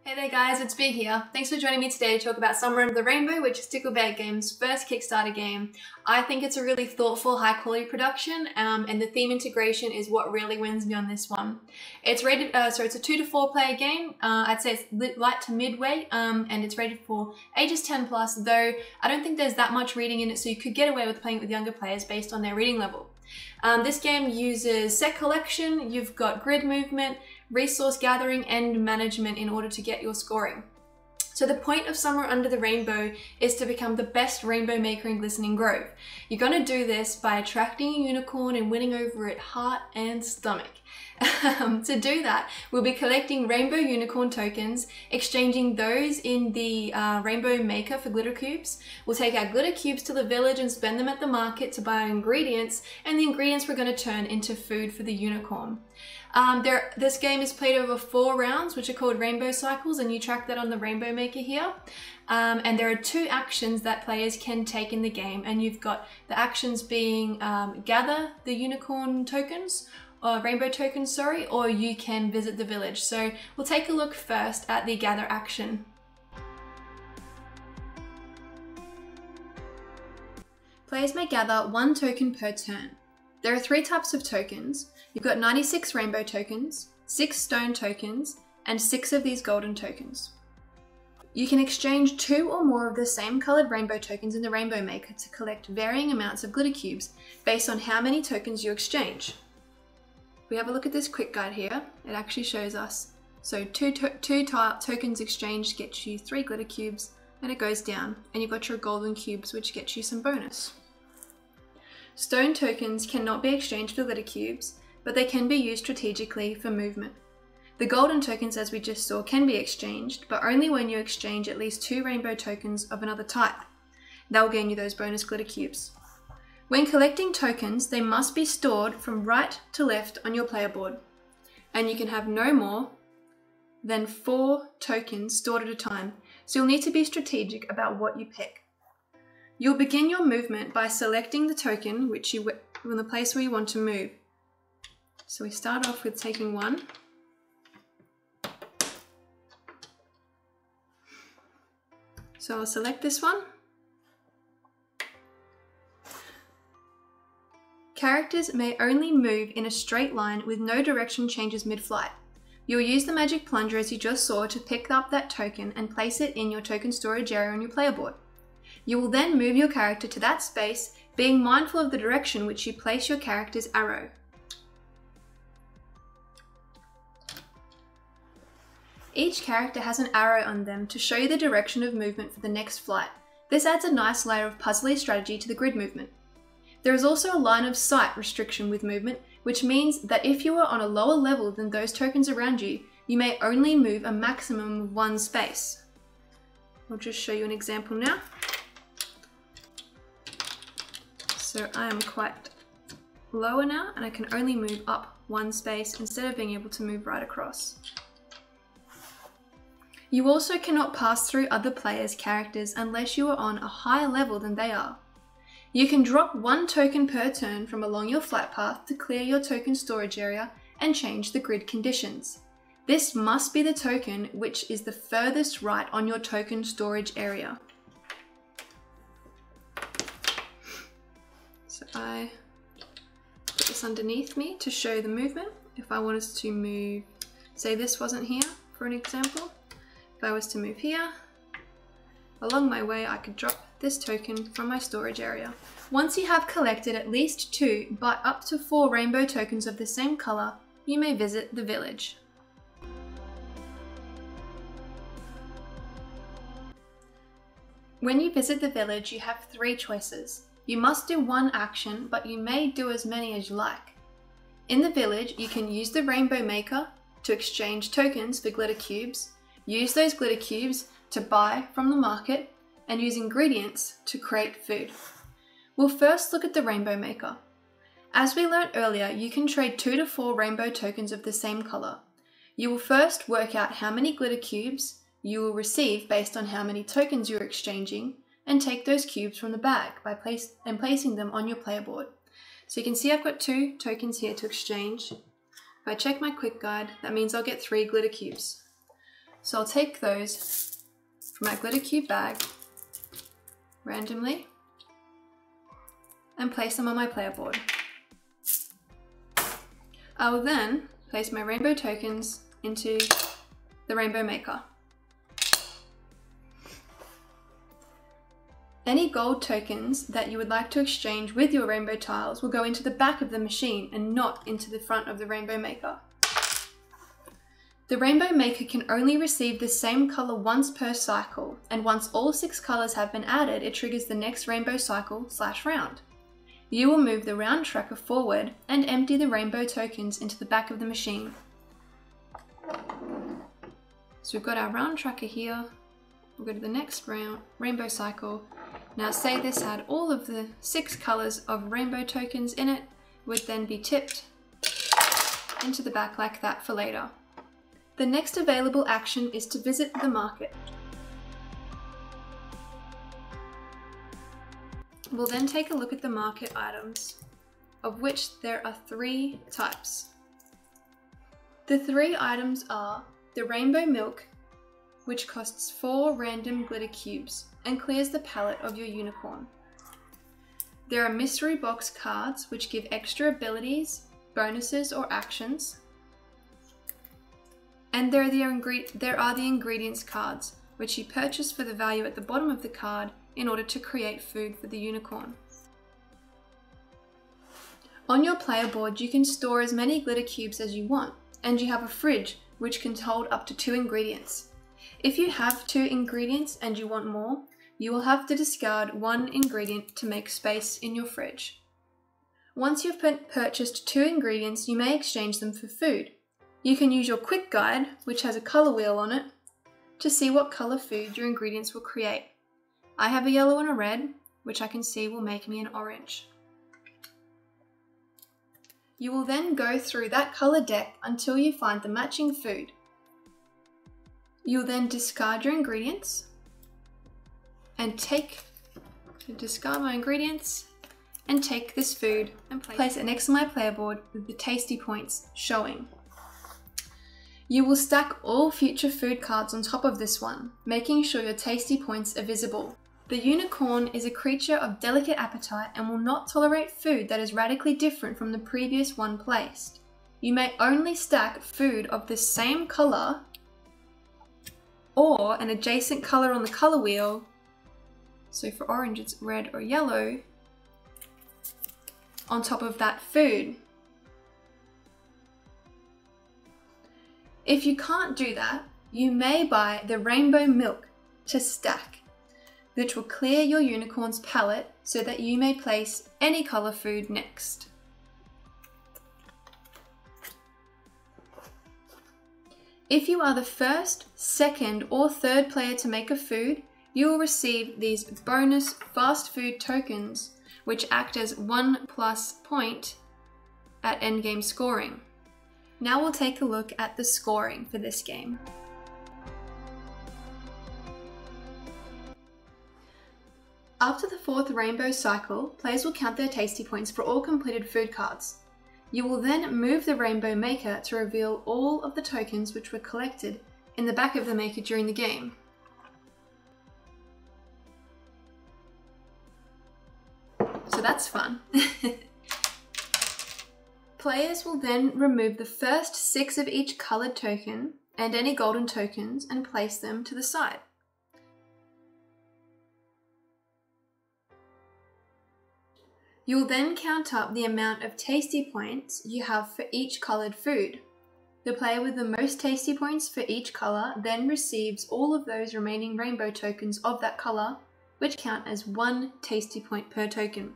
Hey there guys, it's Big here. Thanks for joining me today to talk about Somewhere Under the Rainbow, which is Stickleback Games' first Kickstarter game. I think it's a really thoughtful, high quality production, and the theme integration is what really wins me on this one. It's rated, so it's a 2 to 4 player game. I'd say it's light to midweight, and it's rated for ages 10 plus, though I don't think there's that much reading in it, so you could get away with playing it with younger players based on their reading level. This game uses set collection, you've got grid movement, resource gathering and management in order to get your scoring. So the point of Somewhere Under the Rainbow is to become the best rainbow maker in Glistening Grove. You're going to do this by attracting a unicorn and winning over it heart and stomach. To do that, we'll be collecting rainbow unicorn tokens, exchanging those in the rainbow maker for glitter cubes. We'll take our glitter cubes to the village and spend them at the market to buy ingredients, and the ingredients we're going to turn into food for the unicorn. This game is played over 4 rounds, which are called rainbow cycles, and you track that on the rainbow maker here. And there are 2 actions that players can take in the game, and you've got the actions being gather the unicorn tokens, or rainbow tokens, sorry, or you can visit the village. So we'll take a look first at the gather action. Players may gather 1 token per turn. There are 3 types of tokens. You've got 96 rainbow tokens, 6 stone tokens, and 6 of these golden tokens. You can exchange 2 or more of the same coloured rainbow tokens in the rainbow maker to collect varying amounts of glitter cubes based on how many tokens you exchange. We have a look at this quick guide here. It actually shows us. So 2 tokens exchanged gets you 3 glitter cubes, and it goes down, and you've got your golden cubes, which gets you some bonus. Stone tokens cannot be exchanged for glitter cubes, but they can be used strategically for movement. The golden tokens, as we just saw, can be exchanged, but only when you exchange at least 2 rainbow tokens of another type. That will gain you those bonus glitter cubes. When collecting tokens, they must be stored from right to left on your player board, and you can have no more than 4 tokens stored at a time, so you'll need to be strategic about what you pick. You'll begin your movement by selecting the token from the place where you want to move. So we start off with taking 1. So I'll select this one. Characters may only move in a straight line with no direction changes mid-flight. You'll use the magic plunger as you just saw to pick up that token and place it in your token storage area on your player board. You will then move your character to that space, being mindful of the direction which you place your character's arrow. Each character has an arrow on them to show you the direction of movement for the next flight. This adds a nice layer of puzzly strategy to the grid movement. There is also a line of sight restriction with movement, which means that if you are on a lower level than those tokens around you, you may only move a maximum of 1 space. I'll just show you an example now. So I am quite lower now, and I can only move up 1 space instead of being able to move right across. You also cannot pass through other players' characters unless you are on a higher level than they are. You can drop 1 token per turn from along your flight path to clear your token storage area and change the grid conditions. This must be the token which is the furthest right on your token storage area. So I put this underneath me to show the movement. If I wanted to move, say this wasn't here for an example, if I was to move here, along my way I could drop this token from my storage area. Once you have collected at least 2 but up to 4 rainbow tokens of the same colour, you may visit the village. When you visit the village, you have 3 choices. You must do 1 action, but you may do as many as you like. In the village, you can use the rainbow maker to exchange tokens for glitter cubes, use those glitter cubes to buy from the market, and use ingredients to create food. We'll first look at the rainbow maker. As we learnt earlier, you can trade 2 to 4 rainbow tokens of the same colour. You will first work out how many glitter cubes you will receive based on how many tokens you're exchanging, and take those cubes from the bag by placing them on your player board. So you can see I've got 2 tokens here to exchange. If I check my quick guide, that means I'll get 3 glitter cubes. So I'll take those from my glitter cube bag randomly and place them on my player board. I will then place my rainbow tokens into the rainbow maker. Any gold tokens that you would like to exchange with your rainbow tiles will go into the back of the machine and not into the front of the rainbow maker. The rainbow maker can only receive the same color once per cycle, and once all 6 colors have been added, it triggers the next rainbow cycle/round. You will move the round tracker forward and empty the rainbow tokens into the back of the machine. So we've got our round tracker here. We'll go to the next rainbow cycle. Now say this had all of the 6 colors of rainbow tokens in it, would then be tipped into the back like that for later. The next available action is to visit the market. We'll then take a look at the market items, of which there are 3 types. The 3 items are the rainbow milk, which costs 4 random glitter cubes and clears the palette of your unicorn. There are mystery box cards, which give extra abilities, bonuses, or actions. And there are the ingredients cards, which you purchase for the value at the bottom of the card in order to create food for the unicorn. On your player board, you can store as many glitter cubes as you want, and you have a fridge which can hold up to 2 ingredients. If you have 2 ingredients and you want more, you will have to discard 1 ingredient to make space in your fridge. Once you've purchased 2 ingredients, you may exchange them for food. You can use your quick guide, which has a color wheel on it, to see what color food your ingredients will create. I have a yellow and a red, which I can see will make me an orange. You will then go through that color deck until you find the matching food. You'll then discard your ingredients and discard my ingredients and take this food and place it next to my player board with the tasty points showing. You will stack all future food cards on top of this one, making sure your tasty points are visible. The unicorn is a creature of delicate appetite and will not tolerate food that is radically different from the previous one placed. You may only stack food of the same color or an adjacent color on the color wheel. So for orange, it's red or yellow on top of that food. If you can't do that, you may buy the rainbow milk to stack, which will clear your unicorn's palette so that you may place any color food next. If you are the first, second, or third player to make a food, you will receive these bonus fast food tokens, which act as 1+ point at endgame scoring. Now we'll take a look at the scoring for this game. After the 4th rainbow cycle, players will count their tasty points for all completed food cards. You will then move the rainbow maker to reveal all of the tokens which were collected in the back of the maker during the game. So that's fun. Players will then remove the first 6 of each coloured token and any golden tokens and place them to the side. You will then count up the amount of tasty points you have for each coloured food. The player with the most tasty points for each colour then receives all of those remaining rainbow tokens of that colour, which count as 1 tasty point per token.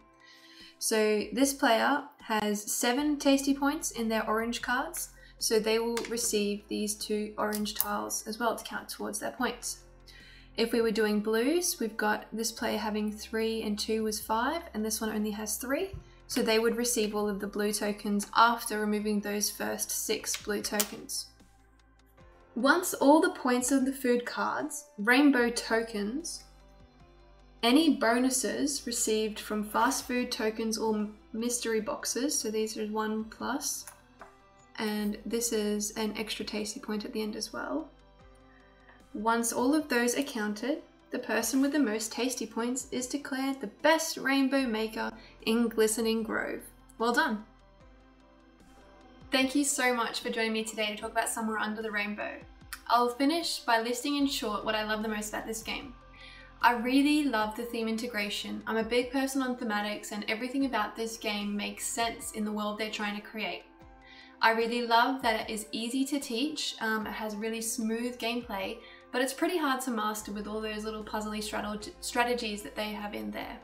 So this player has 7 tasty points in their orange cards, so they will receive these 2 orange tiles as well to count towards their points. If we were doing blues, we've got this player having 3 and 2 was 5, and this one only has 3, so they would receive all of the blue tokens after removing those first 6 blue tokens. Once all the points of the food cards, rainbow tokens, any bonuses received from fast food tokens or mystery boxes, so these are 1+, and this is an extra tasty point at the end as well, Once all of those are counted, the person with the most tasty points is declared the best rainbow maker in Glistening Grove. Well done! Thank you so much for joining me today to talk about Somewhere Under the Rainbow. I'll finish by listing in short what I love the most about this game. I really love the theme integration. I'm a big person on thematics, and everything about this game makes sense in the world they're trying to create. I really love that it is easy to teach, it has really smooth gameplay, but it's pretty hard to master with all those little puzzly strategies that they have in there.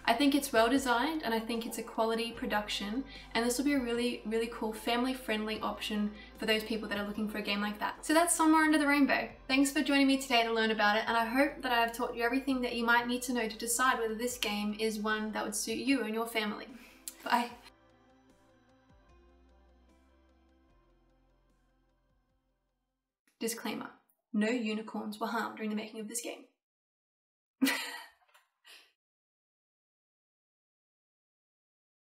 I think it's well designed, and I think it's a quality production, and this will be a really cool family-friendly option for those people that are looking for a game like that. So that's Somewhere Under the Rainbow. Thanks for joining me today to learn about it, and I hope that I've taught you everything that you might need to know to decide whether this game is one that would suit you and your family. Bye. Disclaimer: no unicorns were harmed during the making of this game.